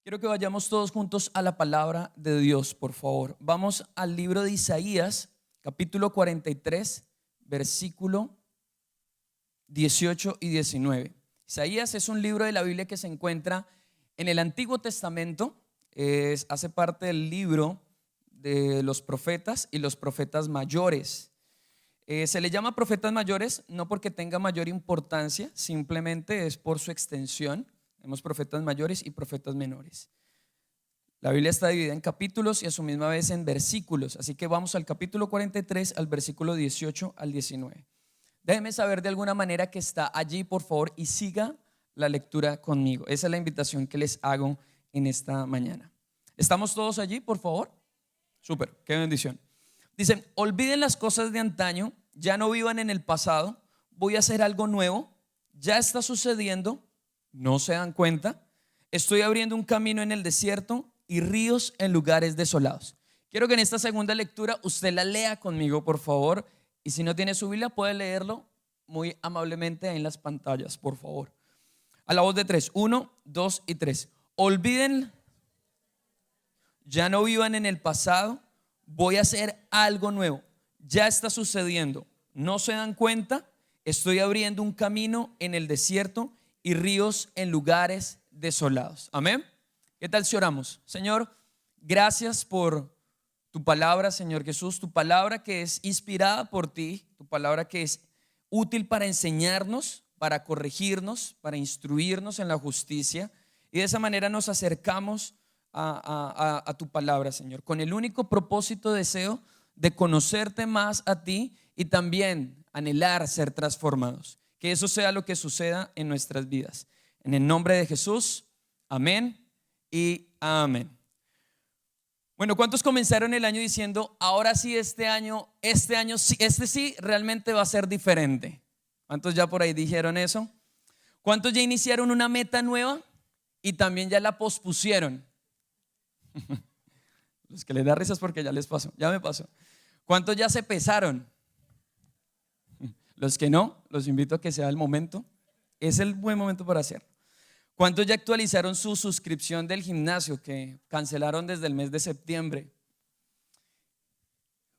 Quiero que vayamos todos juntos a la palabra de Dios, por favor. Vamos al libro de Isaías, capítulo 43, versículo 18 y 19. Isaías es un libro de la Biblia que se encuentra en el Antiguo Testamento. Hace parte del libro de los profetas y los profetas mayores. Se le llama profetas mayores no porque tenga mayor importancia, simplemente es por su extensión. Tenemos profetas mayores y profetas menores. La Biblia está dividida en capítulos y a su misma vez en versículos. Así que vamos al capítulo 43, al versículo 18 al 19. Déjeme saber de alguna manera que está allí, por favor, y siga la lectura conmigo. Esa es la invitación que les hago en esta mañana. ¿Estamos todos allí, por favor? Súper, qué bendición. Dicen: olviden las cosas de antaño, ya no vivan en el pasado, voy a hacer algo nuevo, ya está sucediendo. ¿No se dan cuenta? Estoy abriendo un camino en el desierto y ríos en lugares desolados. Quiero que en esta segunda lectura usted la lea conmigo, por favor. Y si no tiene su Biblia, puede leerlo muy amablemente en las pantallas, por favor. A la voz de tres: 1, 2 y 3. Olviden, ya no vivan en el pasado, voy a hacer algo nuevo. Ya está sucediendo. ¿No se dan cuenta? Estoy abriendo un camino en el desierto y ríos en lugares desolados. Amén. ¿Qué tal si oramos? Señor, gracias por tu palabra, Señor Jesús, tu palabra que es inspirada por ti, tu palabra que es útil para enseñarnos, para corregirnos, para instruirnos en la justicia, y de esa manera nos acercamos a tu palabra, Señor, con el único propósito, deseo de conocerte más a ti y también anhelar ser transformados. Que eso sea lo que suceda en nuestras vidas. En el nombre de Jesús, amén y amén. Bueno, ¿cuántos comenzaron el año diciendo: ahora sí, este año sí, realmente va a ser diferente? ¿Cuántos ya por ahí dijeron eso? ¿Cuántos ya iniciaron una meta nueva y también ya la pospusieron? Los que les da risas porque ya les pasó, ya me pasó. ¿Cuántos ya se pesaron? Los que no, los invito a que sea el momento. Es el buen momento para hacerlo. ¿Cuántos ya actualizaron su suscripción del gimnasio que cancelaron desde el mes de septiembre?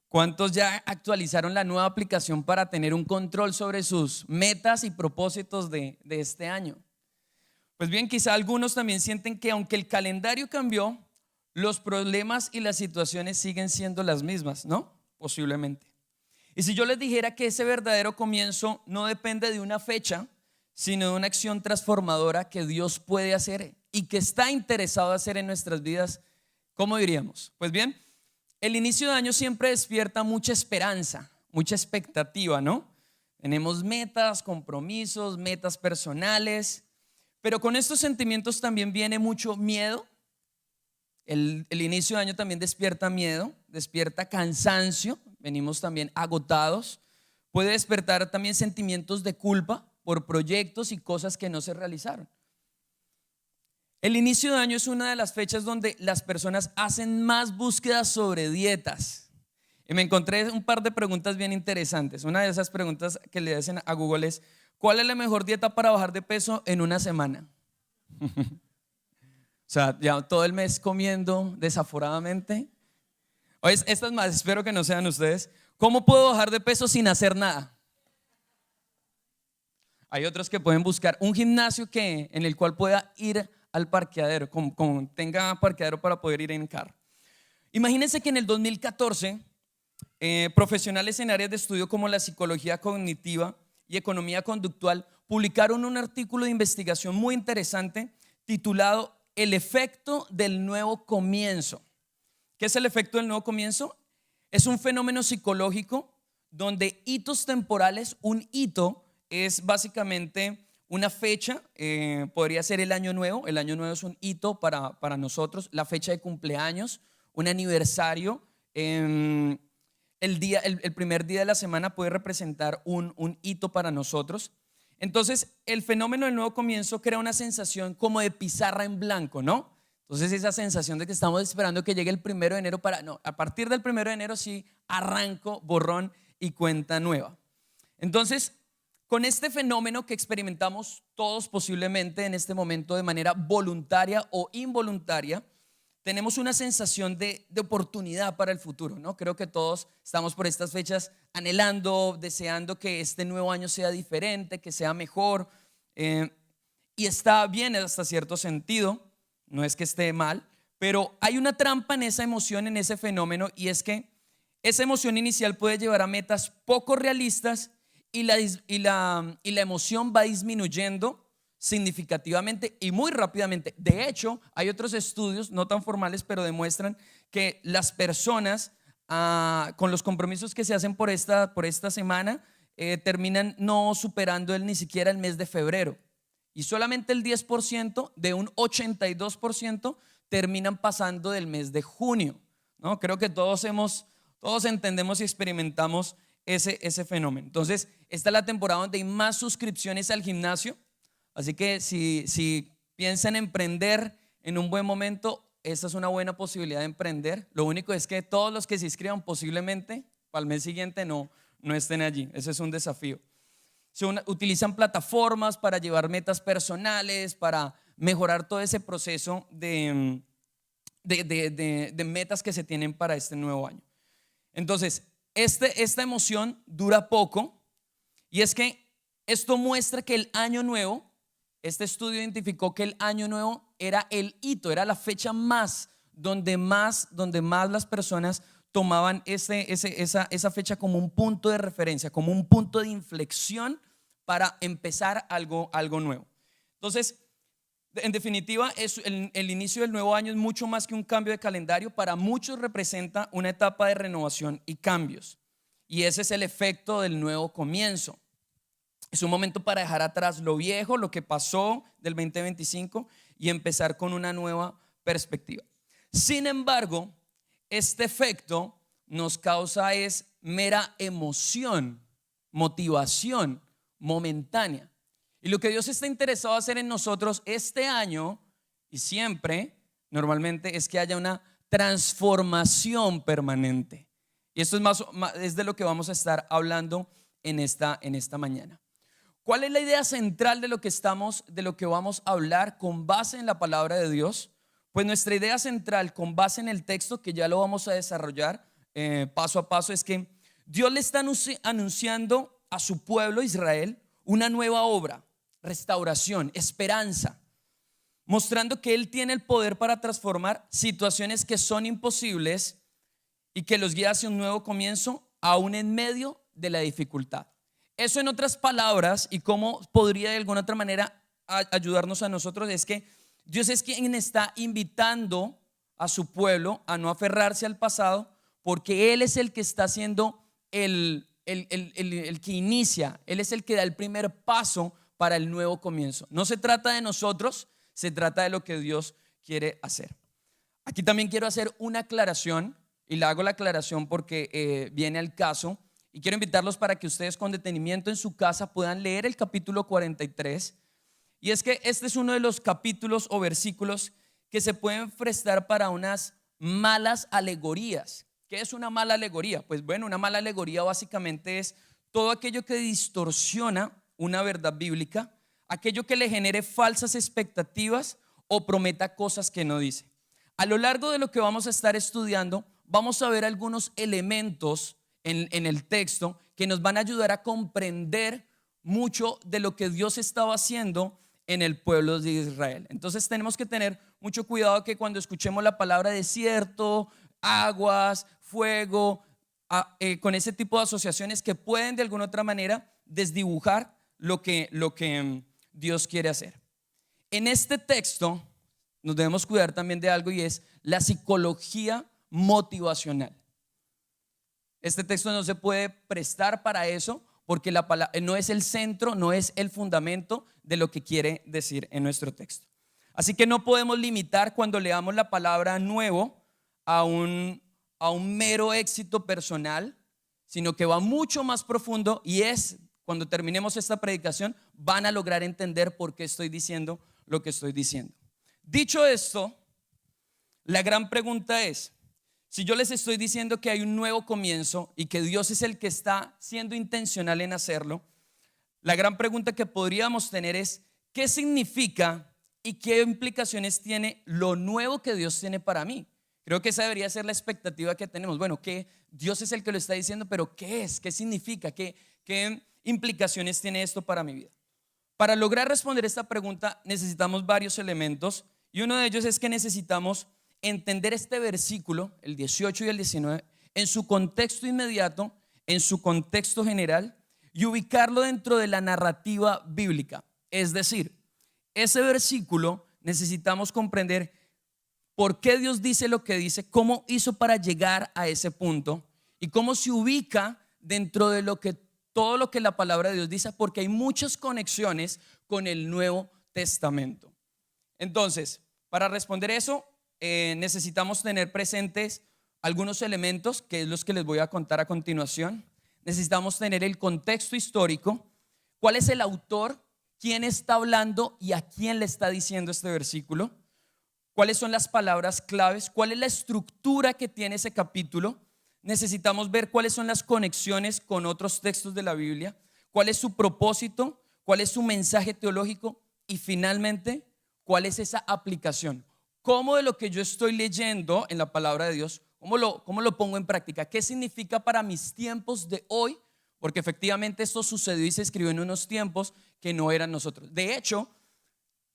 ¿Cuántos ya actualizaron la nueva aplicación para tener un control sobre sus metas y propósitos de este año? Pues bien, quizá algunos también sienten que aunque el calendario cambió, los problemas y las situaciones siguen siendo las mismas, ¿no? Posiblemente. Y si yo les dijera que ese verdadero comienzo no depende de una fecha, sino de una acción transformadora que Dios puede hacer y que está interesado en hacer en nuestras vidas, ¿cómo diríamos? Pues bien, el inicio de año siempre despierta mucha esperanza, mucha expectativa, ¿no? Tenemos metas, compromisos, metas personales, pero con estos sentimientos también viene mucho miedo. El inicio de año también despierta miedo, despierta cansancio, venimos también agotados. Puede despertar también sentimientos de culpa por proyectos y cosas que no se realizaron. El inicio de año es una de las fechas donde las personas hacen más búsquedas sobre dietas. Y me encontré un par de preguntas bien interesantes. Una de esas preguntas que le hacen a Google es: ¿cuál es la mejor dieta para bajar de peso en una semana? O sea, ya todo el mes comiendo desaforadamente. O estas más, espero que no sean ustedes. ¿Cómo puedo bajar de peso sin hacer nada? Hay otros que pueden buscar un gimnasio en el cual pueda ir al parqueadero, tenga parqueadero para poder ir en carro. Imagínense que en el 2014 profesionales en áreas de estudio como la psicología cognitiva y economía conductual publicaron un artículo de investigación muy interesante titulado El efecto del nuevo comienzo. ¿Qué es el efecto del nuevo comienzo? Es un fenómeno psicológico donde hitos temporales, un hito es básicamente una fecha, podría ser el año nuevo. El año nuevo es un hito para nosotros, la fecha de cumpleaños, un aniversario. El primer día de la semana puede representar un hito para nosotros. Entonces, el fenómeno del nuevo comienzo crea una sensación como de pizarra en blanco, ¿no? Entonces, esa sensación de que estamos esperando que llegue el 1 de enero a partir del 1 de enero sí arranco borrón y cuenta nueva. Entonces, con este fenómeno que experimentamos todos posiblemente en este momento de manera voluntaria o involuntaria, tenemos una sensación de oportunidad para el futuro, ¿no? Creo que todos estamos por estas fechas anhelando, deseando que este nuevo año sea diferente, que sea mejor, y está bien hasta cierto sentido, no es que esté mal, pero hay una trampa en esa emoción, en ese fenómeno, y es que esa emoción inicial puede llevar a metas poco realistas y la emoción va disminuyendo significativamente y muy rápidamente. De hecho, hay otros estudios, no tan formales, pero demuestran que las personas con los compromisos que se hacen por esta semana terminan no superando ni siquiera el mes de febrero. Y solamente el 10% de un 82% terminan pasando del mes de junio, ¿no? Creo que todos entendemos y experimentamos ese fenómeno. Entonces, esta es la temporada donde hay más suscripciones al gimnasio. Así que si piensan emprender en un buen momento, esta es una buena posibilidad de emprender. Lo único es que todos los que se inscriban posiblemente para el mes siguiente no estén allí. Ese es un desafío. Utilizan plataformas para llevar metas personales, para mejorar todo ese proceso de metas que se tienen para este nuevo año. Entonces, esta emoción dura poco, y es que esto muestra que el año nuevo, este estudio identificó que el año nuevo era el hito, era la fecha donde más las personas tomaban esa fecha como un punto de referencia, como un punto de inflexión para empezar algo nuevo. Entonces, en definitiva, el inicio del nuevo año es mucho más que un cambio de calendario. Para muchos representa una etapa de renovación y cambios, y ese es el efecto del nuevo comienzo. Es un momento para dejar atrás lo viejo, lo que pasó del 2025, y empezar con una nueva perspectiva. Sin embargo, este efecto nos causa es mera emoción, motivación momentánea. Y lo que Dios está interesado en hacer en nosotros este año y siempre, normalmente, es que haya una transformación permanente. Y esto es de lo que vamos a estar hablando en esta mañana. ¿Cuál es la idea central de lo que vamos a hablar con base en la palabra de Dios? Pues nuestra idea central con base en el texto, que ya lo vamos a desarrollar paso a paso, es que Dios le está anunciando a su pueblo Israel una nueva obra, restauración, esperanza, mostrando que Él tiene el poder para transformar situaciones que son imposibles y que los guía hacia un nuevo comienzo aún en medio de la dificultad. Eso, en otras palabras, y cómo podría de alguna otra manera ayudarnos a nosotros, es que Dios es quien está invitando a su pueblo a no aferrarse al pasado, porque Él es el que está haciendo el que inicia, Él es el que da el primer paso para el nuevo comienzo. No se trata de nosotros, se trata de lo que Dios quiere hacer. Aquí también quiero hacer una aclaración, y la hago la aclaración porque viene al caso, y quiero invitarlos para que ustedes con detenimiento en su casa puedan leer el capítulo 43. Y es que este es uno de los capítulos o versículos que se pueden prestar para unas malas alegorías. ¿Qué es una mala alegoría? Pues bueno, una mala alegoría básicamente es todo aquello que distorsiona una verdad bíblica, aquello que le genere falsas expectativas o prometa cosas que no dice. A lo largo de lo que vamos a estar estudiando, vamos a ver algunos elementos en el texto que nos van a ayudar a comprender mucho de lo que Dios estaba haciendo en el pueblo de Israel. Entonces tenemos que tener mucho cuidado que cuando escuchemos la palabra desierto, aguas, fuego, con ese tipo de asociaciones que pueden de alguna otra manera desdibujar lo que Dios quiere hacer. En este texto nos debemos cuidar también de algo, y es la psicología motivacional. Este texto no se puede prestar para eso, porque la palabra no es el centro, no es el fundamento de lo que quiere decir en nuestro texto. Así que no podemos limitar cuando leamos la palabra nuevo a un mero éxito personal, sino que va mucho más profundo, y cuando terminemos esta predicación van a lograr entender por qué estoy diciendo lo que estoy diciendo. Dicho esto, la gran pregunta es: si yo les estoy diciendo que hay un nuevo comienzo y que Dios es el que está siendo intencional en hacerlo, La gran pregunta que podríamos tener es, ¿qué significa y qué implicaciones tiene lo nuevo que Dios tiene para mí? Creo que esa debería ser la expectativa que tenemos. Bueno, que Dios es el que lo está diciendo, pero ¿qué es? ¿Qué significa? ¿Qué implicaciones tiene esto para mi vida? Para lograr responder esta pregunta necesitamos varios elementos y uno de ellos es que necesitamos entender este versículo, el 18 y el 19, en su contexto inmediato, en su contexto general y ubicarlo dentro de la narrativa bíblica. Es decir, ese versículo necesitamos comprender por qué Dios dice lo que dice, cómo hizo para llegar a ese punto y cómo se ubica dentro de todo lo que la palabra de Dios dice, porque hay muchas conexiones con el Nuevo Testamento. Entonces, para responder eso, necesitamos tener presentes algunos elementos, que es los que les voy a contar a continuación. Necesitamos tener el contexto histórico, cuál es el autor, quién está hablando y a quién le está diciendo este versículo, cuáles son las palabras claves, cuál es la estructura que tiene ese capítulo. Necesitamos ver cuáles son las conexiones con otros textos de la Biblia, cuál es su propósito, cuál es su mensaje teológico y finalmente, cuál es esa aplicación. ¿Cómo de lo que yo estoy leyendo en la palabra de Dios, cómo lo pongo en práctica? ¿Qué significa para mis tiempos de hoy? Porque efectivamente esto sucedió y se escribió en unos tiempos que no eran nosotros. De hecho,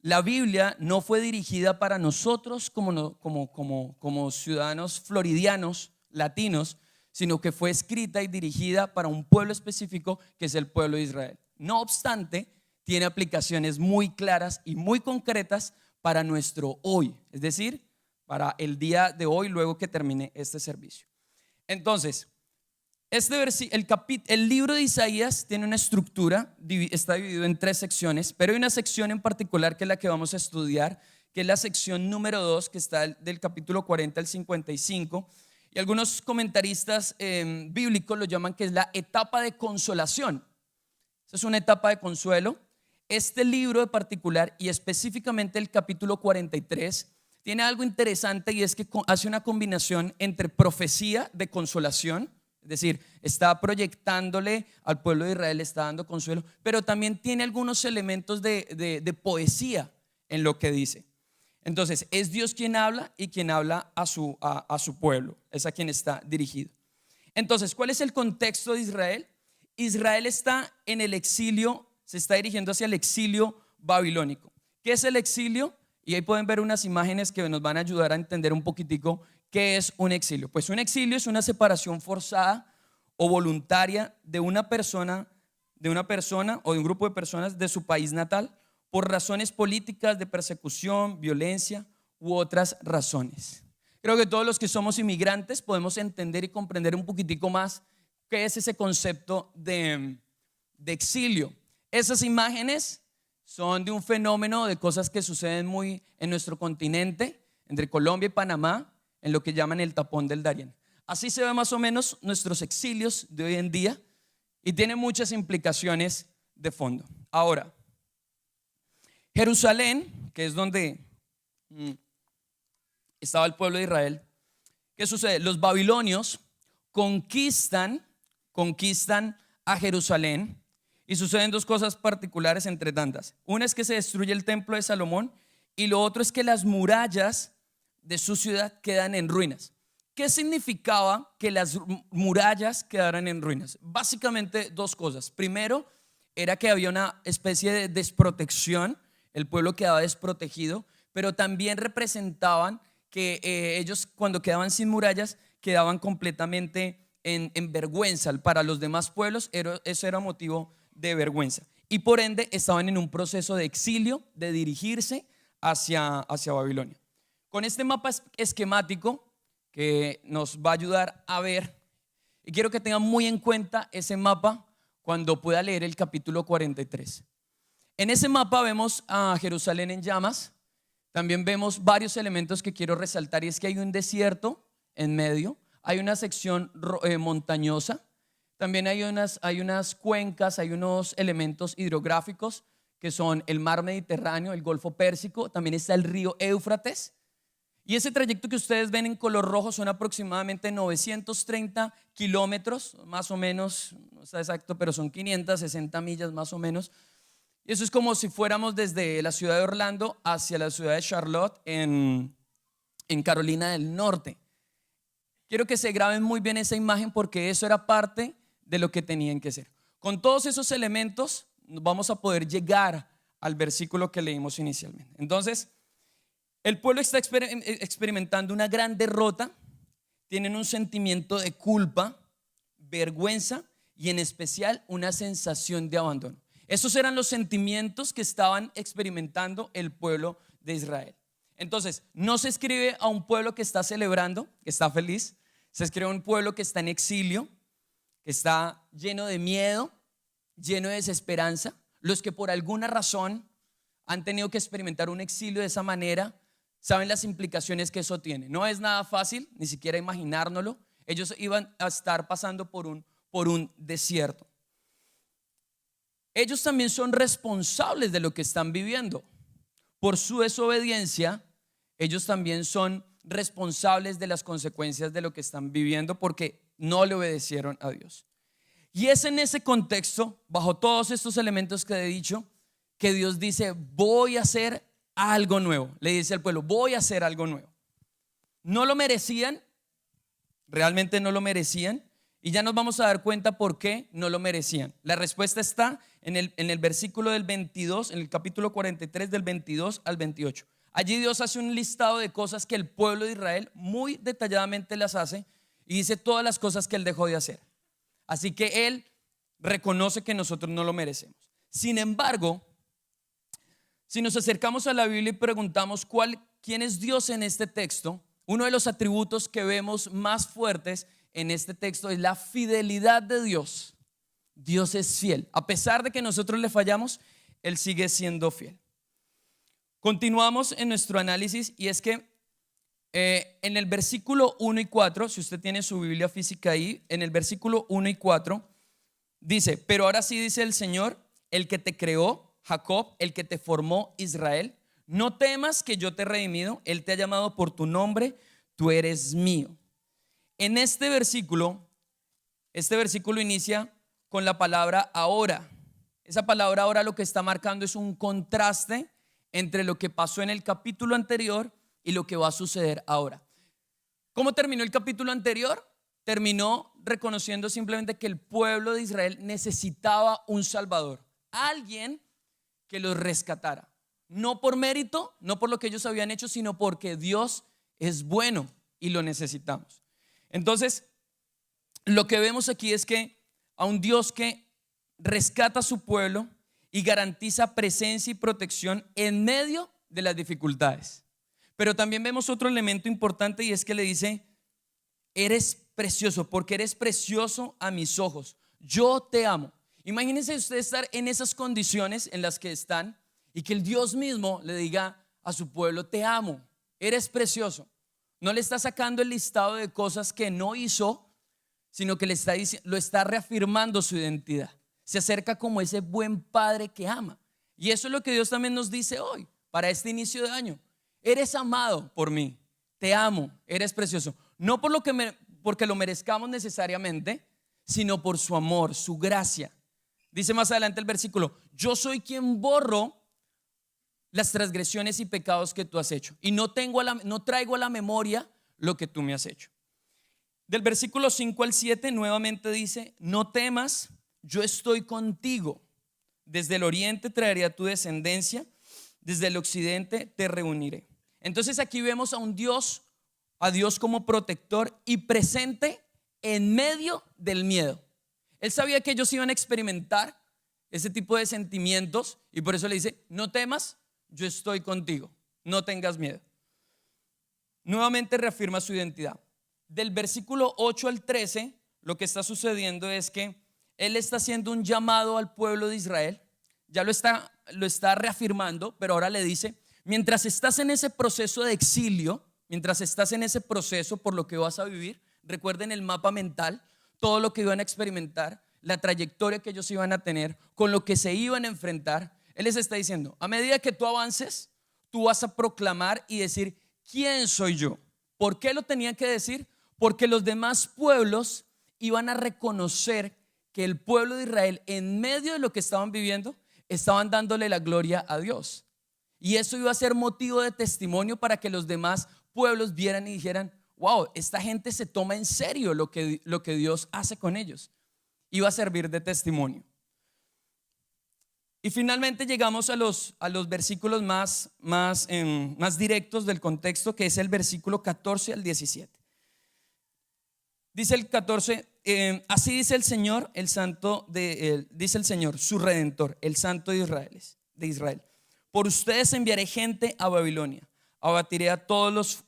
la Biblia no fue dirigida para nosotros como ciudadanos floridianos, latinos, sino que fue escrita y dirigida para un pueblo específico que es el pueblo de Israel. No obstante, tiene aplicaciones muy claras y muy concretas para nuestro hoy, es decir, para el día de hoy luego que termine este servicio. Entonces, el libro de Isaías tiene una estructura, está dividido en 3 secciones, pero hay una sección en particular que es la que vamos a estudiar, que es la sección número 2, que está del capítulo 40 al 55, y algunos comentaristas bíblicos lo llaman que es la etapa de consolación. Esa es una etapa de consuelo. Este libro en particular y específicamente el capítulo 43 tiene algo interesante y es que hace una combinación entre profecía de consolación, es decir, está proyectándole al pueblo de Israel, está dando consuelo, pero también tiene algunos elementos de poesía en lo que dice. Entonces, es Dios quien habla y quien habla a su pueblo, es a quien está dirigido. Entonces, ¿cuál es el contexto de Israel? Israel está en el exilio, se está dirigiendo hacia el exilio babilónico. ¿Qué es el exilio? Y ahí pueden ver unas imágenes que nos van a ayudar a entender un poquitico qué es un exilio. Pues un exilio es una separación forzada o voluntaria de una persona o de un grupo de personas de su país natal por razones políticas, de persecución, violencia u otras razones. Creo que todos los que somos inmigrantes podemos entender y comprender un poquitico más qué es ese concepto de exilio. Esas imágenes son de un fenómeno de cosas que suceden muy en nuestro continente, entre Colombia y Panamá, en lo que llaman el tapón del Darién. Así se ve más o menos nuestros exilios de hoy en día y tiene muchas implicaciones de fondo. Ahora, Jerusalén, que es donde estaba el pueblo de Israel, ¿qué sucede? Los babilonios conquistan a Jerusalén y suceden 2 cosas particulares entre tantas. Una es que se destruye el templo de Salomón y lo otro es que las murallas de su ciudad quedan en ruinas. ¿Qué significaba que las murallas quedaran en ruinas? Básicamente 2 cosas. Primero, era que había una especie de desprotección, el pueblo quedaba desprotegido, pero también representaban que ellos cuando quedaban sin murallas quedaban completamente en vergüenza. Para los demás pueblos eso era motivo de vergüenza y por ende estaban en un proceso de exilio, de dirigirse hacia Babilonia. Con este mapa esquemático que nos va a ayudar a ver, y quiero que tengan muy en cuenta ese mapa cuando pueda leer el capítulo 43. En ese mapa vemos a Jerusalén en llamas. También vemos varios elementos que quiero resaltar, y es que hay un desierto en medio, hay una sección montañosa, también hay unas cuencas, hay unos elementos hidrográficos que son el mar Mediterráneo, el Golfo Pérsico, también está el río Éufrates. Y ese trayecto que ustedes ven en color rojo son aproximadamente 930 kilómetros, más o menos, no está exacto, pero son 560 millas más o menos. Y eso es como si fuéramos desde la ciudad de Orlando hacia la ciudad de Charlotte en Carolina del Norte. Quiero que se graben muy bien esa imagen porque eso era parte de lo que tenían que ser. Con todos esos elementos vamos a poder llegar al versículo que leímos inicialmente. Entonces, el pueblo está experimentando una gran derrota, tienen un sentimiento de culpa, vergüenza y en especial una sensación de abandono. Esos eran los sentimientos que estaban experimentando el pueblo de Israel. Entonces, no se escribe a un pueblo que está celebrando, que está feliz, se escribe a un pueblo que está en exilio, que está lleno de miedo, lleno de desesperanza. Los que por alguna razón han tenido que experimentar un exilio de esa manera saben las implicaciones que eso tiene. No es nada fácil, ni siquiera imaginárnoslo. Ellos iban a estar pasando por un desierto. Ellos también son responsables de lo que están viviendo. Por su desobediencia, ellos también son responsables de las consecuencias de lo que están viviendo porque no le obedecieron a Dios. Y es en ese contexto, bajo todos estos elementos que he dicho, que Dios dice: voy a hacer algo nuevo. Le dice al pueblo: voy a hacer algo nuevo. No lo merecían, realmente no lo merecían. Y ya nos vamos a dar cuenta por qué no lo merecían. La respuesta está en el versículo del 22, en el capítulo 43 del 22 al 28. Allí Dios hace un listado de cosas que el pueblo de Israel muy detalladamente las hace y dice todas las cosas que él dejó de hacer. Así que él reconoce que nosotros no lo merecemos. Sin embargo, si nos acercamos a la Biblia y preguntamos quién es Dios en este texto, uno de los atributos que vemos más fuertes en este texto es la fidelidad de Dios. Dios es fiel. A pesar de que nosotros le fallamos, Él sigue siendo fiel. Continuamos en nuestro análisis y es que en el versículo 1 y 4, si usted tiene su Biblia física ahí, en el versículo 1 y 4 dice: pero ahora sí dice el Señor, el que te creó, Jacob, el que te formó, Israel, no temas que yo te he redimido, Él te ha llamado por tu nombre, tú eres mío. En este versículo inicia con la palabra ahora. Esa palabra ahora lo que está marcando es un contraste entre lo que pasó en el capítulo anterior y lo que va a suceder ahora. ¿Cómo terminó el capítulo anterior? Terminó reconociendo simplemente que el pueblo de Israel necesitaba un Salvador, alguien que los rescatara. No por mérito, no por lo que ellos habían hecho, sino porque Dios es bueno y lo necesitamos. Entonces, lo que vemos aquí es que a un Dios que rescata a su pueblo y garantiza presencia y protección en medio de las dificultades. Pero también vemos otro elemento importante y es que le dice: eres precioso, porque eres precioso a mis ojos. Yo te amo. Imagínense usted estar en esas condiciones en las que están y que el Dios mismo le diga a su pueblo: te amo, eres precioso. No le está sacando el listado de cosas que no hizo, sino que lo está reafirmando su identidad. Se acerca como ese buen padre que ama. Y eso es lo que Dios también nos dice hoy, para este inicio de año: eres amado por mí, te amo, eres precioso. No porque lo merezcamos necesariamente, sino por su amor, su gracia. Dice más adelante el versículo: yo soy quien borro las transgresiones y pecados que tú has hecho y no traigo a la memoria lo que tú me has hecho. Del versículo 5 al 7 nuevamente dice: no temas, yo estoy contigo. Desde el oriente traeré a tu descendencia, desde el occidente te reuniré. Entonces aquí vemos a Dios como protector y presente en medio del miedo. Él sabía que ellos iban a experimentar ese tipo de sentimientos y por eso le dice: no temas, yo estoy contigo, no tengas miedo. Nuevamente reafirma su identidad. Del versículo 8 al 13, lo que está sucediendo es que Él está haciendo un llamado al pueblo de Israel. Ya lo está reafirmando, pero ahora le dice: mientras estás en ese proceso de exilio, mientras estás en ese proceso por lo que vas a vivir, recuerden el mapa mental, todo lo que iban a experimentar, la trayectoria que ellos iban a tener, con lo que se iban a enfrentar. Él les está diciendo: a medida que tú avances, tú vas a proclamar y decir ¿quién soy yo? ¿Por qué lo tenía que decir? Porque los demás pueblos iban a reconocer que el pueblo de Israel, en medio de lo que estaban viviendo, estaban dándole la gloria a Dios. Y eso iba a ser motivo de testimonio para que los demás pueblos vieran y dijeran: wow, esta gente se toma en serio lo que Dios hace con ellos. Iba a servir de testimonio. Y finalmente llegamos a los versículos más directos del contexto, que es el versículo 14 al 17. Dice el 14, así dice el Señor, dice el Señor, su Redentor, el Santo de Israel. Por ustedes enviaré gente a Babilonia, abatiré a todos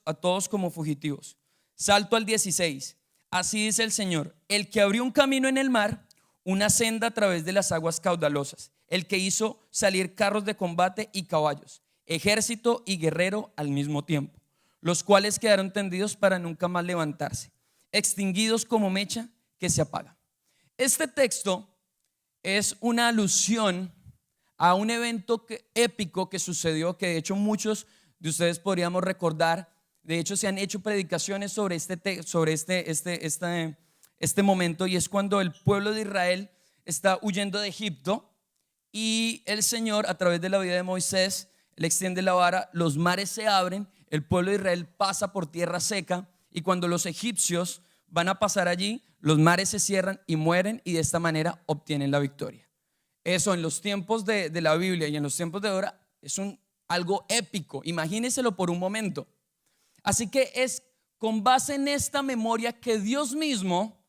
como fugitivos. Salto al 16, así dice el Señor, el que abrió un camino en el mar, una senda a través de las aguas caudalosas, el que hizo salir carros de combate y caballos, ejército y guerrero al mismo tiempo, los cuales quedaron tendidos para nunca más levantarse, extinguidos como mecha que se apaga. Este texto es una alusión a un evento épico que sucedió, que de hecho muchos de ustedes podríamos recordar. De hecho se han hecho predicaciones sobre este momento, y es cuando el pueblo de Israel está huyendo de Egipto y el Señor, a través de la vida de Moisés, le extiende la vara, los mares se abren, el pueblo de Israel pasa por tierra seca, y cuando los egipcios van a pasar allí, los mares se cierran y mueren, y de esta manera obtienen la victoria. Eso en los tiempos de la Biblia y en los tiempos de ahora es algo épico. Imagínenselo por un momento. Así que es con base en esta memoria que Dios mismo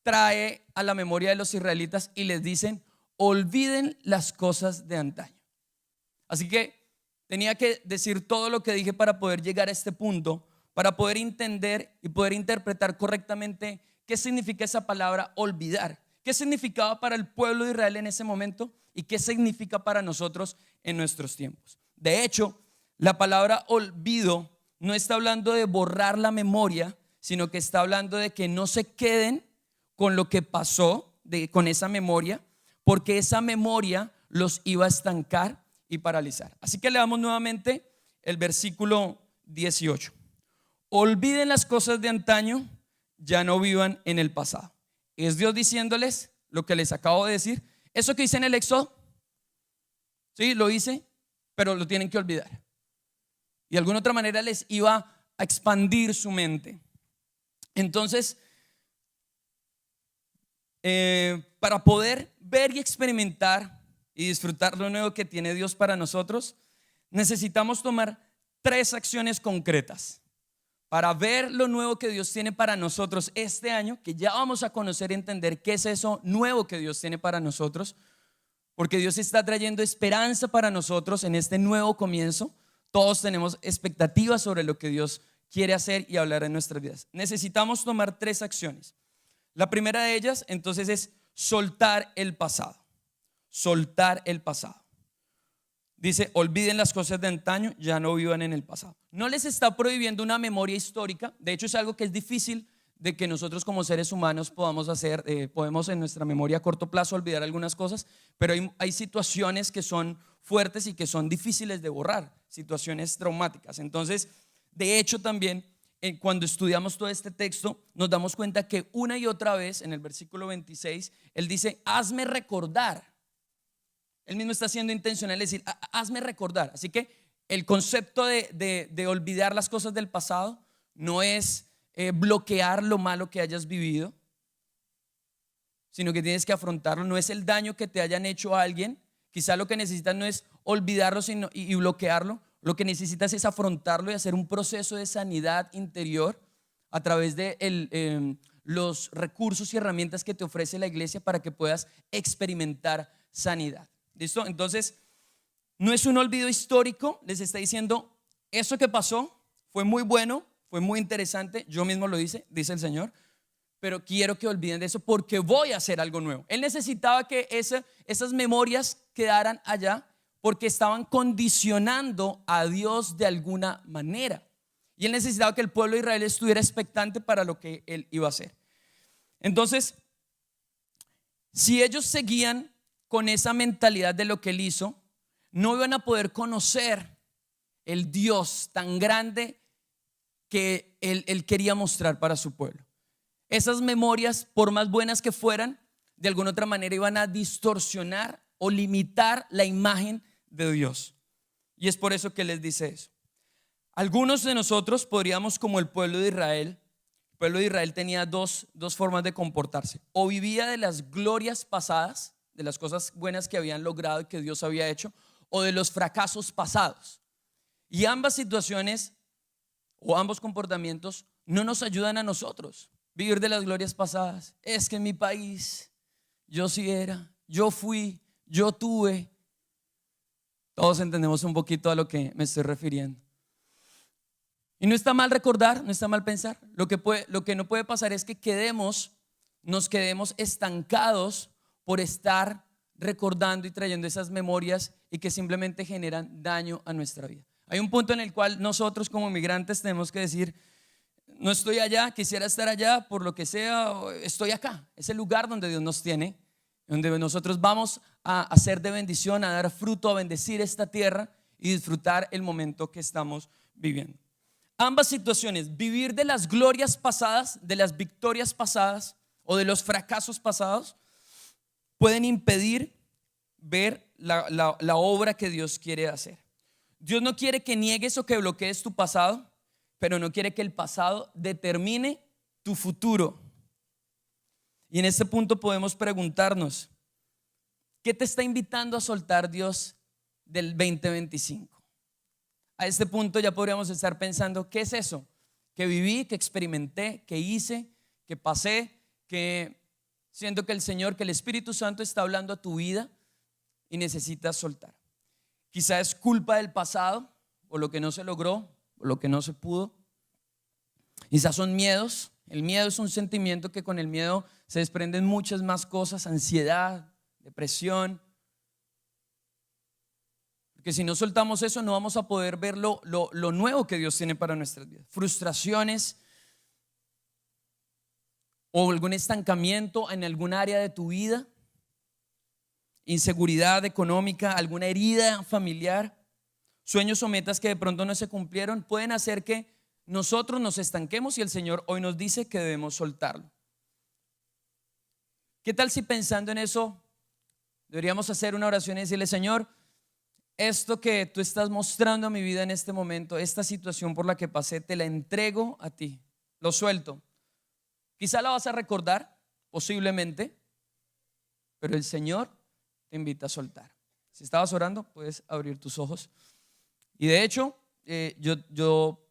trae a la memoria de los israelitas y les dicen: olviden las cosas de antaño. Así que tenía que decir todo lo que dije para poder llegar a este punto, para poder entender y poder interpretar correctamente qué significa esa palabra olvidar, qué significaba para el pueblo de Israel en ese momento y qué significa para nosotros en nuestros tiempos. De hecho, la palabra olvido no está hablando de borrar la memoria, sino que está hablando de que no se queden con lo que pasó, con esa memoria, porque esa memoria los iba a estancar y paralizar. Así que leamos nuevamente el versículo 18. Olviden las cosas de antaño, ya no vivan en el pasado. Es Dios diciéndoles lo que les acabo de decir. Eso que hice en el Éxodo, sí, lo hice, pero lo tienen que olvidar. Y de alguna otra manera les iba a expandir su mente. Entonces, para poder ver y experimentar y disfrutar lo nuevo que tiene Dios para nosotros, necesitamos tomar 3 acciones concretas para ver lo nuevo que Dios tiene para nosotros este año, que ya vamos a conocer y entender qué es eso nuevo que Dios tiene para nosotros, porque Dios está trayendo esperanza para nosotros en este nuevo comienzo. Todos tenemos expectativas sobre lo que Dios quiere hacer y hablar en nuestras vidas. Necesitamos tomar 3 acciones. La primera de ellas, entonces, es soltar el pasado. Soltar el pasado. Dice: olviden las cosas de antaño, ya no vivan en el pasado. No les está prohibiendo una memoria histórica. De hecho, es algo que es difícil de que nosotros como seres humanos podamos hacer. Podemos en nuestra memoria a corto plazo olvidar algunas cosas, pero hay situaciones que son fuertes y que son difíciles de borrar, situaciones traumáticas. Entonces, de hecho, también cuando estudiamos todo este texto, nos damos cuenta que una y otra vez en el versículo 26 él dice: hazme recordar. Él mismo está siendo intencional, es decir, hazme recordar. Así que el concepto de olvidar las cosas del pasado no es bloquear lo malo que hayas vivido, sino que tienes que afrontarlo. No es el daño que te hayan hecho a alguien. Quizá lo que necesitas no es olvidarlo y bloquearlo. Lo que necesitas es afrontarlo y hacer un proceso de sanidad interior a través de los recursos y herramientas que te ofrece la iglesia para que puedas experimentar sanidad. ¿Listo? Entonces, no es un olvido histórico. Les está diciendo: eso que pasó fue muy bueno, fue muy interesante, yo mismo lo hice, dice el Señor, pero quiero que olviden de eso porque voy a hacer algo nuevo. Él necesitaba que esas memorias quedaran allá porque estaban condicionando a Dios de alguna manera, y él necesitaba que el pueblo de Israel estuviera expectante para lo que él iba a hacer. Entonces, si ellos seguían con esa mentalidad de lo que él hizo, no iban a poder conocer el Dios tan grande que él quería mostrar para su pueblo. Esas memorias, por más buenas que fueran, de alguna otra manera iban a distorsionar o limitar la imagen de Dios. Y es por eso que les dice eso. Algunos de nosotros podríamos, como el pueblo de Israel, el pueblo de Israel tenía dos formas de comportarse. O vivía de las glorias pasadas, de las cosas buenas que habían logrado y que Dios había hecho, o de los fracasos pasados. Y ambas situaciones o ambos comportamientos no nos ayudan a nosotros. Vivir de las glorias pasadas. Es que en mi país yo sí era, yo fui, yo tuve. Todos entendemos un poquito a lo que me estoy refiriendo. Y no está mal recordar, no está mal pensar. Lo que no puede pasar es que nos quedemos estancados por estar recordando y trayendo esas memorias y que simplemente generan daño a nuestra vida. Hay un punto en el cual nosotros como migrantes tenemos que decir: no estoy allá, quisiera estar allá por lo que sea, estoy acá. Es el lugar donde Dios nos tiene, donde nosotros vamos a hacer de bendición, a dar fruto, a bendecir esta tierra y disfrutar el momento que estamos viviendo. Ambas situaciones, vivir de las glorias pasadas, de las victorias pasadas o de los fracasos pasados, pueden impedir ver la obra que Dios quiere hacer. Dios no quiere que niegues o que bloquees tu pasado, pero no quiere que el pasado determine tu futuro. Y en este punto podemos preguntarnos: ¿qué te está invitando a soltar Dios del 2025? A este punto ya podríamos estar pensando: ¿qué es eso que viví, que experimenté, que hice, que pasé, que siento que el Señor, que el Espíritu Santo está hablando a tu vida y necesitas soltar? Quizá es culpa del pasado, o lo que no se logró, o lo que no se pudo. Quizás son miedos. El miedo es un sentimiento que con el miedo se desprenden muchas más cosas: ansiedad, depresión. Porque si no soltamos eso, no vamos a poder ver lo nuevo que Dios tiene para nuestras vidas. Frustraciones o algún estancamiento en algún área de tu vida, inseguridad económica, alguna herida familiar, sueños o metas que de pronto no se cumplieron, pueden hacer que nosotros nos estanquemos, y el Señor hoy nos dice que debemos soltarlo. ¿Qué tal si pensando en eso deberíamos hacer una oración y decirle: Señor, esto que tú estás mostrando a mi vida en este momento, esta situación por la que pasé, te la entrego a ti, lo suelto? Quizá la vas a recordar, posiblemente, pero el Señor te invita a soltar. Si estabas orando, puedes abrir tus ojos. Y de hecho, yo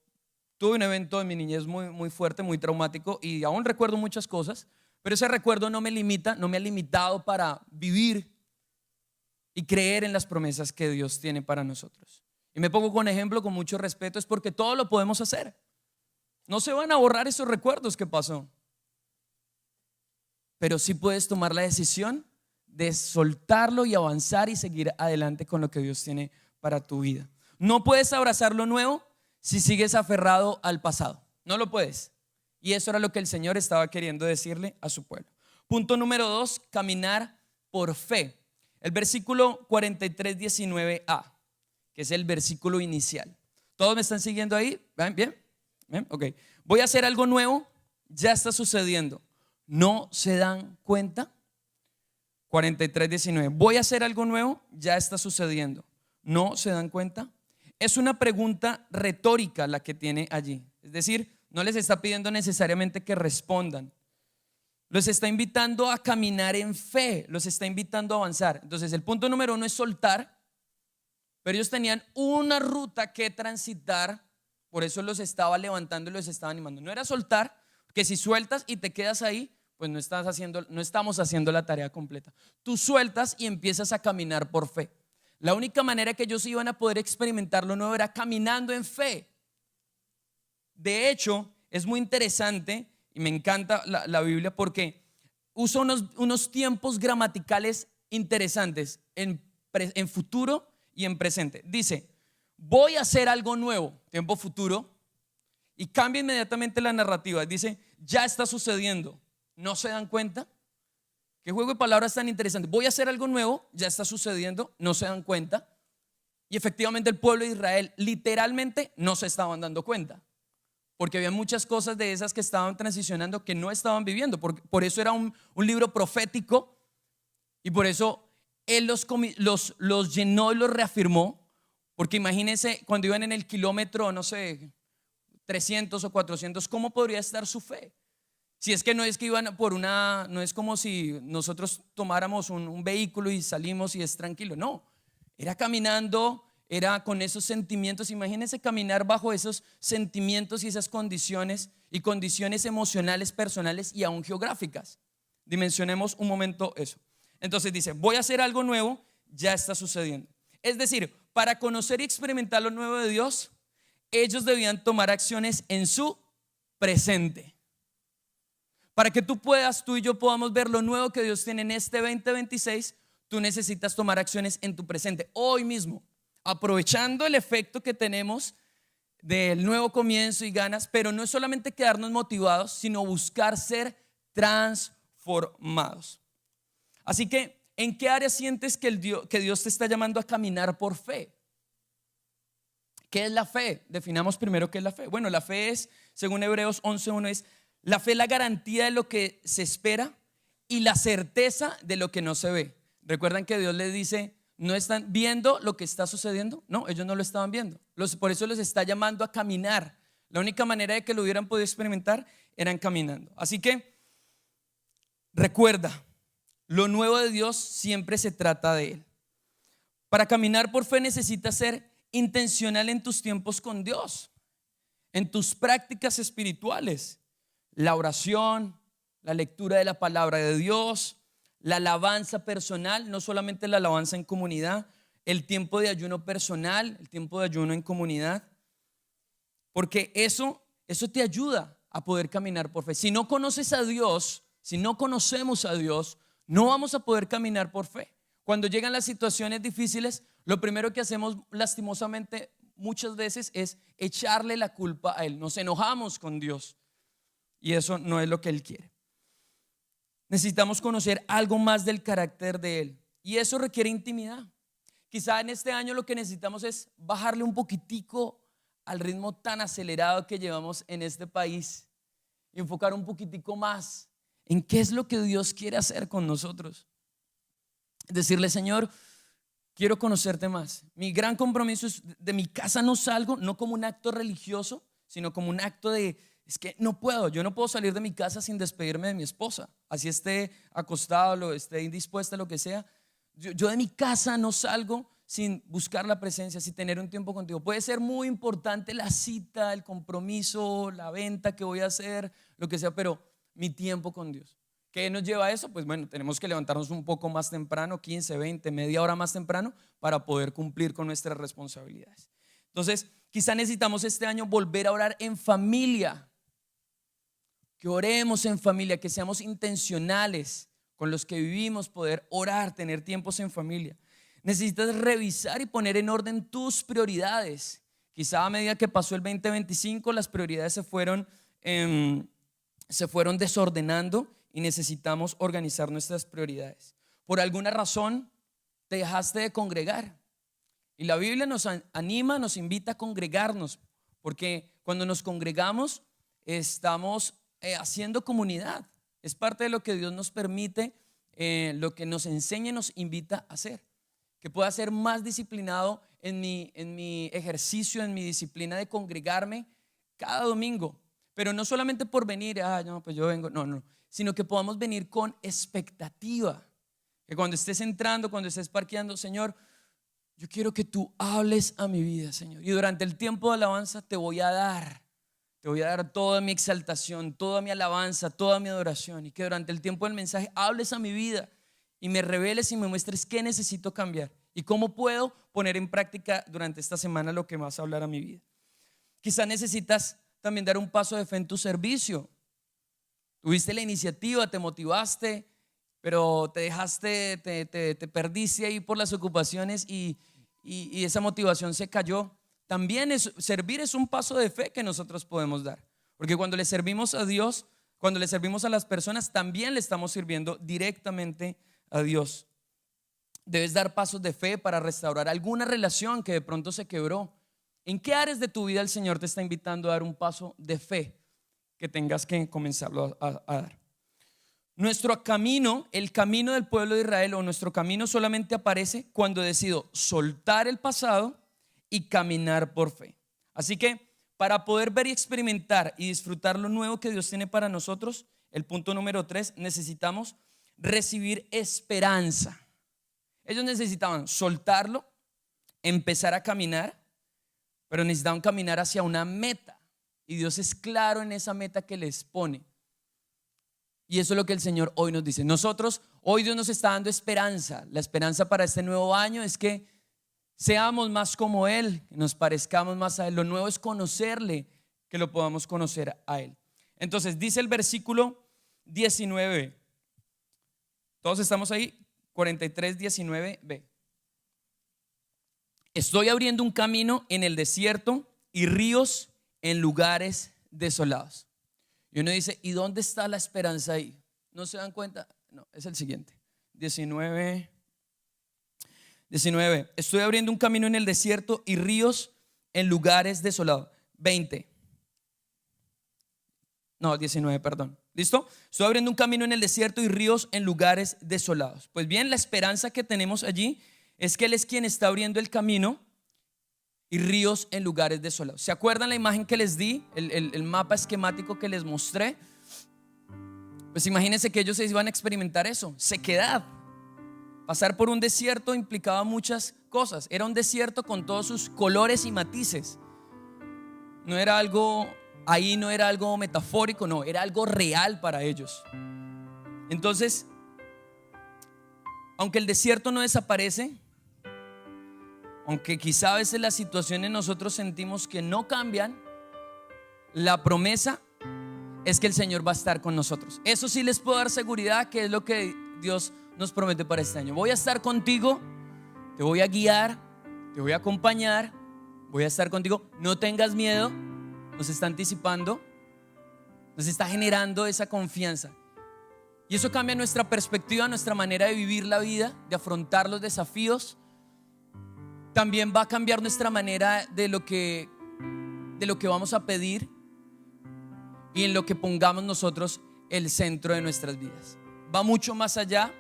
tuve un evento en mi niñez muy fuerte, muy traumático, y aún recuerdo muchas cosas, pero ese recuerdo no me ha limitado para vivir y creer en las promesas que Dios tiene para nosotros. Y me pongo con ejemplo con mucho respeto, es porque todo lo podemos hacer. No se van a borrar esos recuerdos que pasó, pero sí puedes tomar la decisión de soltarlo y avanzar y seguir adelante con lo que Dios tiene para tu vida. No puedes abrazar lo nuevo si sigues aferrado al pasado. No lo puedes. Y eso era lo que el Señor estaba queriendo decirle a su pueblo. Punto número 2, caminar por fe. El versículo 43:19a, que es el versículo inicial. ¿Todos me están siguiendo ahí? ¿Bien? ¿Bien? Ok. Voy a hacer algo nuevo, ya está sucediendo. ¿No se dan cuenta? 43:19. Voy a hacer algo nuevo, ya está sucediendo. ¿No se dan cuenta? Es una pregunta retórica la que tiene allí. Es decir, no les está pidiendo necesariamente que respondan. Los está invitando a caminar en fe, los está invitando a avanzar. Entonces el punto número 1 es soltar, pero ellos tenían una ruta que transitar, por eso los estaba levantando y los estaba animando. No era soltar, que si sueltas y te quedas ahí, pues no estamos haciendo la tarea completa. Tú sueltas y empiezas a caminar por fe. La única manera que ellos iban a poder experimentar lo nuevo era caminando en fe. De hecho, es muy interesante y me encanta la Biblia porque usa unos tiempos gramaticales interesantes en futuro y en presente. Dice: voy a hacer algo nuevo, tiempo futuro, y cambia inmediatamente la narrativa. Dice: ya está sucediendo. ¿No se dan cuenta? ¿Qué juego de palabras tan interesante? Voy a hacer algo nuevo, ya está sucediendo, ¿no se dan cuenta? Y efectivamente el pueblo de Israel literalmente no se estaban dando cuenta. porque había muchas cosas de esas que estaban transicionando que no estaban viviendo. Por eso era un libro profético y por eso Él los llenó y los reafirmó. Porque imagínense cuando iban en el kilómetro, no sé, 300 o 400, ¿cómo podría estar su fe? Si es que no es que iban no es como si nosotros tomáramos un vehículo y salimos y es tranquilo, no, era caminando, era con esos sentimientos. Imagínense caminar bajo esos sentimientos y esas condiciones y condiciones emocionales, personales y aún geográficas. Dimensionemos un momento eso. Entonces dice, voy a hacer algo nuevo, ya está sucediendo. Es decir, para conocer y experimentar lo nuevo de Dios, ellos debían tomar acciones en su presente. Para que tú y yo podamos ver lo nuevo que Dios tiene en este 2026, tú necesitas tomar acciones en tu presente, hoy mismo, aprovechando el efecto que tenemos del nuevo comienzo y ganas, pero no es solamente quedarnos motivados, sino buscar ser transformados. Así que, ¿en qué área sientes que Dios te está llamando a caminar por fe? ¿Qué es la fe? Definamos primero qué es la fe. Bueno, la fe es, según Hebreos 11:1, es la fe, la garantía de lo que se espera y la certeza de lo que no se ve. ¿Recuerdan que Dios les dice, no están viendo lo que está sucediendo? No, ellos no lo estaban viendo. Por eso los está llamando a caminar. La única manera de que lo hubieran podido experimentar eran caminando. Así que recuerda, lo nuevo de Dios siempre se trata de Él. Para caminar por fe necesitas ser intencional en tus tiempos con Dios, en tus prácticas espirituales. La oración, la lectura de la palabra de Dios, la alabanza personal, no solamente la alabanza en comunidad, el tiempo de ayuno personal, el tiempo de ayuno en comunidad, porque eso te ayuda a poder caminar por fe. Si no conoces a Dios, si no conocemos a Dios, no vamos a poder caminar por fe. Cuando llegan las situaciones difíciles, lo primero que hacemos lastimosamente muchas veces es echarle la culpa a Él. Nos enojamos con Dios. Y eso no es lo que Él quiere. Necesitamos conocer algo más del carácter de Él. Y eso requiere intimidad. Quizá en este año lo que necesitamos es bajarle un poquitico al ritmo tan acelerado que llevamos en este país. Y enfocar un poquitico más en qué es lo que Dios quiere hacer con nosotros. Decirle, Señor, quiero conocerte más. Mi gran compromiso es de mi casa no salgo, no como un acto religioso, sino como un acto de es que yo no puedo salir de mi casa sin despedirme de mi esposa, así esté acostado, esté indispuesta, lo que sea. Yo de mi casa no salgo sin buscar la presencia, sin tener un tiempo contigo. Puede ser muy importante la cita, el compromiso, la venta que voy a hacer, lo que sea, pero mi tiempo con Dios. ¿Qué nos lleva a eso? Pues bueno, tenemos que levantarnos un poco más temprano, 15, 20, media hora más temprano, para poder cumplir con nuestras responsabilidades. Entonces, quizá necesitamos este año volver a orar en familia. Que oremos en familia, que seamos intencionales con los que vivimos, poder orar, tener tiempos en familia. Necesitas revisar y poner en orden tus prioridades. Quizá a medida que pasó el 2025, las prioridades se fueron desordenando y necesitamos organizar nuestras prioridades. Por alguna razón te dejaste de congregar y la Biblia nos anima, nos invita a congregarnos, porque cuando nos congregamos estamos haciendo comunidad. Es parte de lo que Dios nos permite, lo que nos enseña y nos invita a hacer. Que pueda ser más disciplinado en mi ejercicio, en mi disciplina de congregarme cada domingo. Pero no solamente por venir, no, pues yo vengo, no, sino que podamos venir con expectativa. Que cuando estés entrando, cuando estés parqueando, Señor, yo quiero que tú hables a mi vida, Señor. Y durante el tiempo de alabanza te voy a dar toda mi exaltación, toda mi alabanza, toda mi adoración. Y que durante el tiempo del mensaje hables a mi vida y me reveles y me muestres qué necesito cambiar y cómo puedo poner en práctica durante esta semana lo que vas a hablar a mi vida. Quizá necesitas también dar un paso de fe en tu servicio. Tuviste la iniciativa, te motivaste, pero te dejaste, te perdiste ahí por las ocupaciones y esa motivación se cayó. También servir es un paso de fe que nosotros podemos dar, porque cuando le servimos a Dios, cuando le servimos a las personas, también le estamos sirviendo directamente a Dios. Debes dar pasos de fe para restaurar alguna relación que de pronto se quebró. ¿En qué áreas de tu vida el Señor te está invitando a dar un paso de fe que tengas que comenzarlo a dar? Nuestro camino, el camino del pueblo de Israel, o nuestro camino, solamente aparece cuando decido soltar el pasado y caminar por fe. Así que para poder ver y experimentar y disfrutar lo nuevo que Dios tiene para nosotros, el punto número 3, necesitamos recibir esperanza. Ellos necesitaban soltarlo, empezar a caminar, pero necesitaban caminar hacia una meta. Y Dios es claro en esa meta que les pone. Y eso es lo que el Señor hoy nos dice. Nosotros, hoy Dios nos está dando esperanza. La esperanza para este nuevo año es que seamos más como Él, que nos parezcamos más a Él. Lo nuevo es conocerle, que lo podamos conocer a Él. Entonces dice el versículo 19. Todos estamos ahí, 43:19b. Estoy abriendo un camino en el desierto y ríos en lugares desolados. Y uno dice, ¿y dónde está la esperanza ahí? ¿No se dan cuenta? No, es el siguiente. 19. Estoy abriendo un camino en el desierto y ríos en lugares desolados. 20. No, 19, perdón. ¿Listo? Estoy abriendo un camino en el desierto y ríos en lugares desolados. Pues bien, la esperanza que tenemos allí es que Él es quien está abriendo el camino y ríos en lugares desolados. ¿Se acuerdan la imagen que les di? El mapa esquemático que les mostré. Pues imagínense que ellos se iban a experimentar eso, sequedad. Pasar por un desierto implicaba muchas cosas. Era un desierto con todos sus colores y matices. No era algo, ahí no era algo metafórico, no, era algo real para ellos. Entonces, aunque el desierto no desaparece, aunque quizá a veces las situaciones nosotros sentimos que no cambian, la promesa es que el Señor va a estar con nosotros. Eso sí les puedo dar seguridad, que es lo que Dios nos promete para este año. Voy a estar contigo, te voy a guiar, te voy a acompañar, voy a estar contigo. No tengas miedo. Nos está anticipando, nos está generando esa confianza. Y eso cambia nuestra perspectiva, nuestra manera de vivir la vida, de afrontar los desafíos. También va a cambiar nuestra manera de lo que vamos a pedir y en lo que pongamos nosotros el centro de nuestras vidas. Va mucho más allá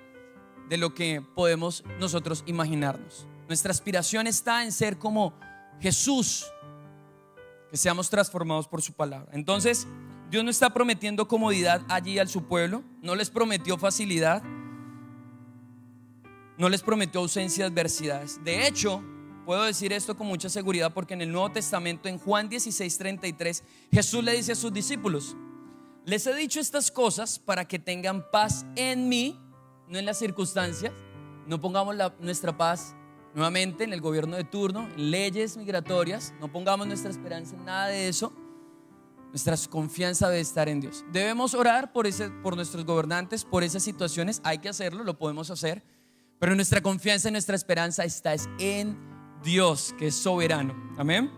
de lo que podemos nosotros imaginarnos. Nuestra aspiración está en ser como Jesús, que seamos transformados por su palabra. Entonces, Dios no está prometiendo comodidad allí a su pueblo, no les prometió facilidad, no les prometió ausencia de adversidades. De hecho, puedo decir esto con mucha seguridad porque en el Nuevo Testamento, en Juan 16:33, Jesús le dice a sus discípulos: les he dicho estas cosas para que tengan paz en mí, no en las circunstancias. No pongamos nuestra paz nuevamente en el gobierno de turno, en leyes migratorias. No pongamos nuestra esperanza en nada de eso. Nuestra confianza debe estar en Dios. Debemos orar por nuestros gobernantes, por esas situaciones. Hay que hacerlo, lo podemos hacer. Pero nuestra confianza y nuestra esperanza está en Dios, que es soberano. Amén.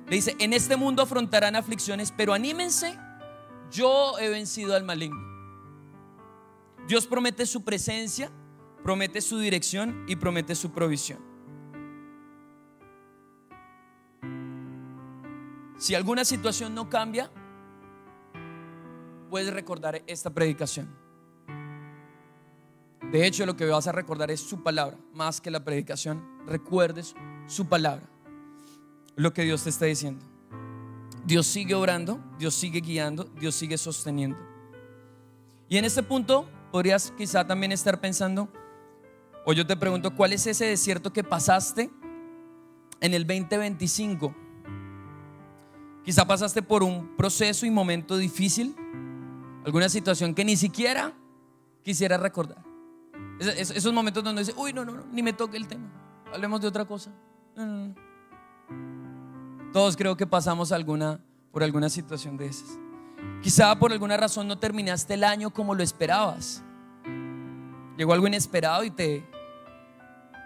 Le dice: en este mundo afrontarán aflicciones, pero anímense, yo he vencido al maligno. Dios promete su presencia, promete su dirección y promete su provisión. Si alguna situación no cambia, puedes recordar esta predicación. De hecho, lo que vas a recordar es su palabra. Más que la predicación, recuerdes su palabra, lo que Dios te está diciendo. Dios sigue obrando, Dios sigue guiando, Dios sigue sosteniendo. Y en este punto podrías quizá también estar pensando, o yo te pregunto, ¿cuál es ese desierto que pasaste en el 2025? Quizá pasaste por un proceso y momento difícil, alguna situación que ni siquiera quisiera recordar. Esos momentos donde dice: uy, no, ni me toque el tema, hablemos de otra cosa. No. Todos creo que pasamos por alguna situación de esas. Quizá por alguna razón no terminaste el año como lo esperabas. Llegó algo inesperado y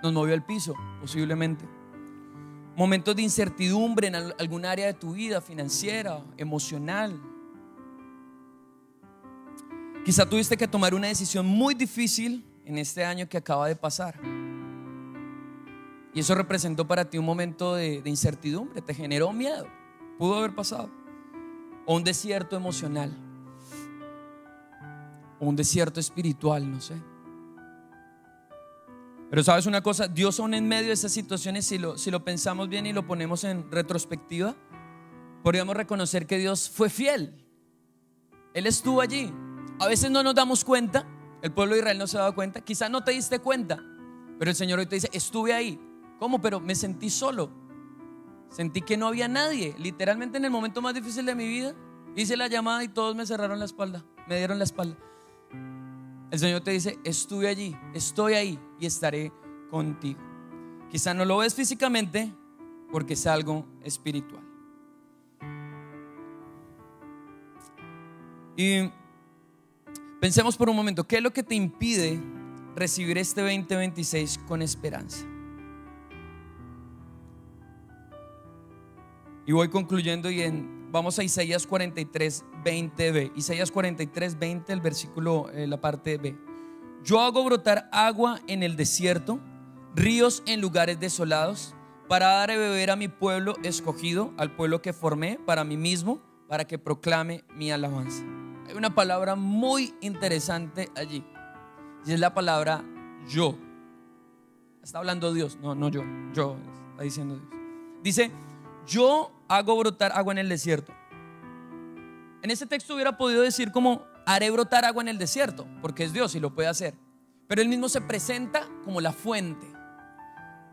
nos movió al piso, posiblemente. Momentos de incertidumbre en algún área de tu vida, financiera, emocional. Quizá tuviste que tomar una decisión muy difícil en este año que acaba de pasar. Y eso representó para ti un momento de incertidumbre, te generó miedo, pudo haber pasado. O un desierto emocional, o un desierto espiritual, no sé. Pero sabes una cosa, Dios aún en medio de esas situaciones, si lo pensamos bien y lo ponemos en retrospectiva, podríamos reconocer que Dios fue fiel. Él estuvo allí. A veces no nos damos cuenta, el pueblo de Israel no se daba cuenta, quizás no te diste cuenta, pero el Señor hoy te dice, estuve ahí. ¿Cómo? Pero me sentí solo, sentí que no había nadie. Literalmente en el momento más difícil de mi vida hice la llamada y todos me cerraron la espalda, me dieron la espalda. El Señor te dice, estuve allí, estoy ahí y estaré contigo. Quizá no lo ves físicamente porque es algo espiritual. Y pensemos por un momento, ¿qué es lo que te impide recibir este 2026 con esperanza? Y voy concluyendo vamos a Isaías 43, 20b. Isaías 43, 20, el versículo, la parte B. Yo hago brotar agua en el desierto, ríos en lugares desolados, para dar a beber a mi pueblo escogido, al pueblo que formé para mí mismo, para que proclame mi alabanza. Hay una palabra muy interesante allí, y es la palabra yo. Está hablando Dios, no yo, está diciendo Dios. Dice, yo hago brotar agua en el desierto. En ese texto hubiera podido decir como haré brotar agua en el desierto, porque es Dios y lo puede hacer. Pero él mismo se presenta como la fuente.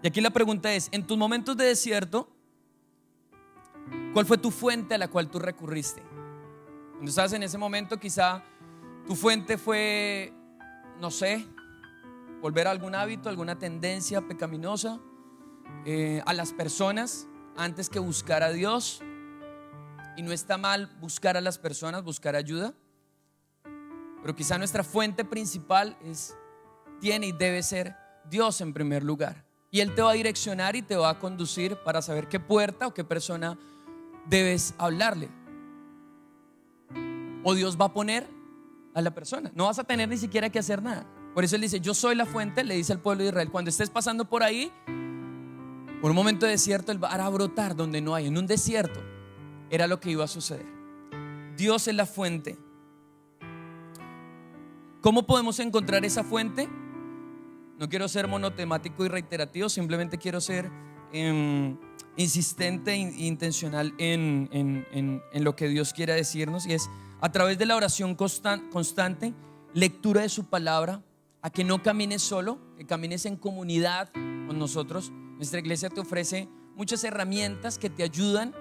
Y aquí la pregunta es, en tus momentos de desierto, ¿cuál fue tu fuente a la cual tú recurriste? Cuando estabas en ese momento, quizá tu fuente fue, no sé, volver a algún hábito, alguna tendencia pecaminosa, a las personas antes que buscar a Dios. Y no está mal buscar a las personas, buscar ayuda, pero quizá nuestra fuente principal tiene y debe ser Dios en primer lugar. Y Él te va a direccionar y te va a conducir para saber qué puerta o qué persona debes hablarle. O Dios va a poner a la persona. No vas a tener ni siquiera que hacer nada. Por eso Él dice, yo soy la fuente, le dice al pueblo de Israel. Cuando estés pasando por ahí, por un momento de desierto, Él va a brotar donde no hay. En un desierto era lo que iba a suceder. Dios es la fuente. ¿Cómo podemos encontrar esa fuente? No quiero ser monotemático y reiterativo, simplemente quiero ser insistente e intencional en lo que Dios quiere decirnos, y es a través de la oración constante, lectura de su palabra, a que no camines solo, que camines en comunidad con nosotros. Nuestra iglesia te ofrece muchas herramientas que te ayudan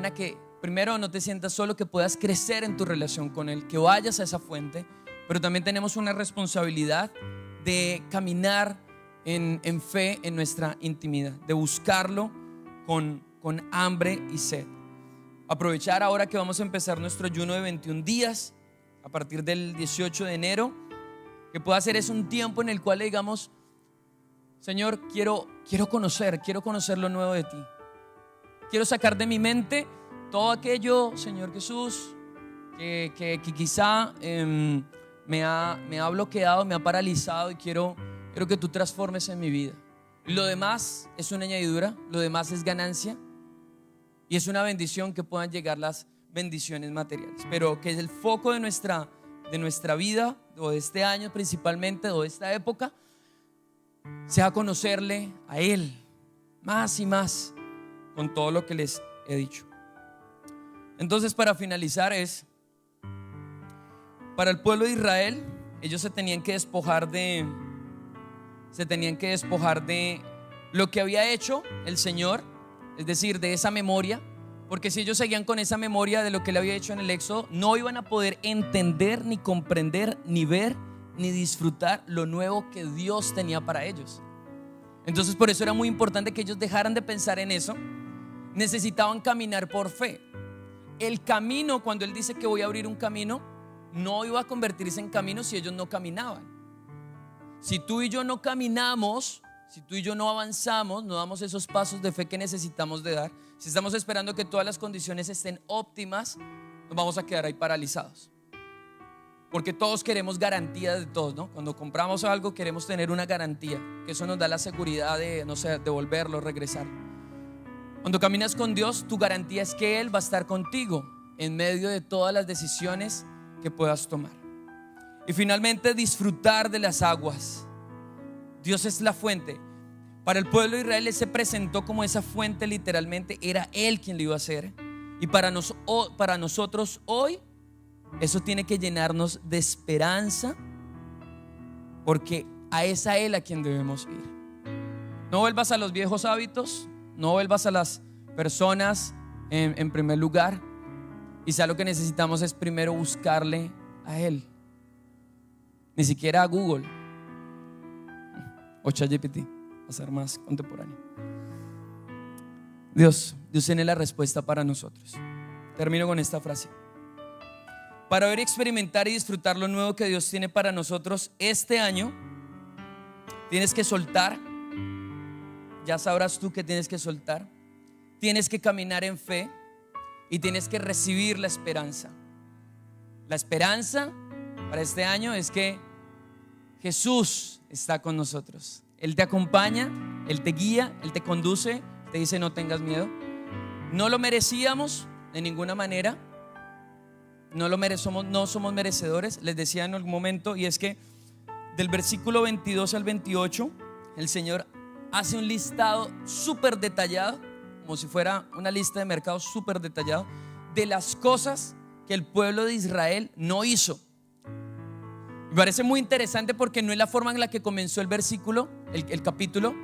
a que primero no te sientas solo, que puedas crecer en tu relación con Él, que vayas a esa fuente. Pero también tenemos una responsabilidad de caminar en fe en nuestra intimidad, de buscarlo con hambre y sed. Aprovechar ahora que vamos a empezar nuestro ayuno de 21 días a partir del 18 de enero, que pueda ser un tiempo en el cual le digamos, Señor, quiero conocer lo nuevo de ti. Quiero sacar de mi mente todo aquello, Señor Jesús, que quizá me ha bloqueado, me ha paralizado, y quiero que tú transformes en mi vida. Y lo demás es una añadidura, lo demás es ganancia, y es una bendición que puedan llegar las bendiciones materiales. Pero que el foco de nuestra vida, o de este año principalmente, o de esta época, sea conocerle a Él más y más, con todo lo que les he dicho. Entonces, para finalizar, para el pueblo de Israel, ellos se tenían que despojar de lo que había hecho el Señor, es decir, de esa memoria, porque si ellos seguían con esa memoria de lo que Él había hecho en el Éxodo, no iban a poder entender, ni comprender, ni ver, ni disfrutar lo nuevo que Dios tenía para ellos. Entonces, por eso era muy importante que ellos dejaran de pensar en eso. Necesitaban caminar por fe. El camino, cuando Él dice que voy a abrir un camino, no iba a convertirse en camino si ellos no caminaban. Si tú y yo no caminamos, si tú y yo no avanzamos, no damos esos pasos de fe que necesitamos de dar, si estamos esperando que todas las condiciones estén óptimas, nos vamos a quedar ahí paralizados. Porque todos queremos garantía de todo, ¿no? Cuando compramos algo queremos tener una garantía, que eso nos da la seguridad de, no sé, devolverlo, regresar. Cuando caminas con Dios, tu garantía es que Él va a estar contigo en medio de todas las decisiones que puedas tomar. Y finalmente, disfrutar de las aguas. Dios es la fuente. Para el pueblo de Israel, Él se presentó como esa fuente, literalmente era Él quien lo iba a hacer. Y para nosotros hoy, eso tiene que llenarnos de esperanza, porque es a Él a quien debemos ir. No vuelvas a los viejos hábitos, no vuelvas a las personas en primer lugar. Quizá lo que necesitamos es primero buscarle a Él. Ni siquiera a Google o ChatGPT, a ser más contemporáneo. Dios tiene la respuesta para nosotros. Termino con esta frase. Para ver, experimentar y disfrutar lo nuevo que Dios tiene para nosotros este año, tienes que soltar. Ya sabrás tú que tienes que soltar. Tienes que caminar en fe y tienes que recibir la esperanza. La esperanza para este año es que Jesús está con nosotros. Él te acompaña, Él te guía, Él te conduce, te dice no tengas miedo. No lo merecíamos de ninguna manera. No somos merecedores. Les decía en algún momento, y es que del versículo 22 al 28 el Señor hace un listado súper detallado, como si fuera una lista de mercado súper detallado, de las cosas que el pueblo de Israel no hizo. Me parece muy interesante porque no es la forma en la que comenzó el versículo, el capítulo.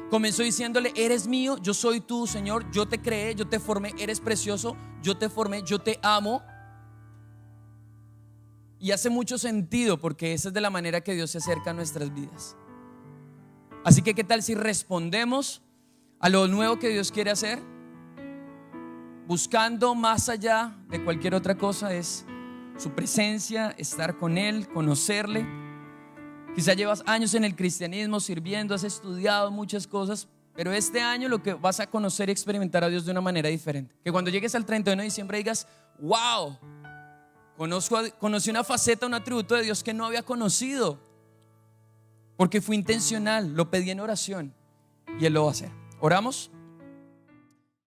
Comenzó diciéndole: eres mío, yo soy tú, Señor, yo te creé, yo te formé, eres precioso, yo te formé, yo te amo. Y hace mucho sentido porque esa es de la manera que Dios se acerca a nuestras vidas. Así que ¿qué tal si respondemos a lo nuevo que Dios quiere hacer? Buscando más allá de cualquier otra cosa es su presencia, estar con Él, conocerle. Quizá llevas años en el cristianismo sirviendo, has estudiado muchas cosas, pero este año lo que vas a conocer y experimentar a Dios de una manera diferente. Que cuando llegues al 31 de diciembre digas: wow, conocí una faceta, un atributo de Dios que no había conocido, porque fue intencional, lo pedí en oración y Él lo va a hacer. ¿Oramos?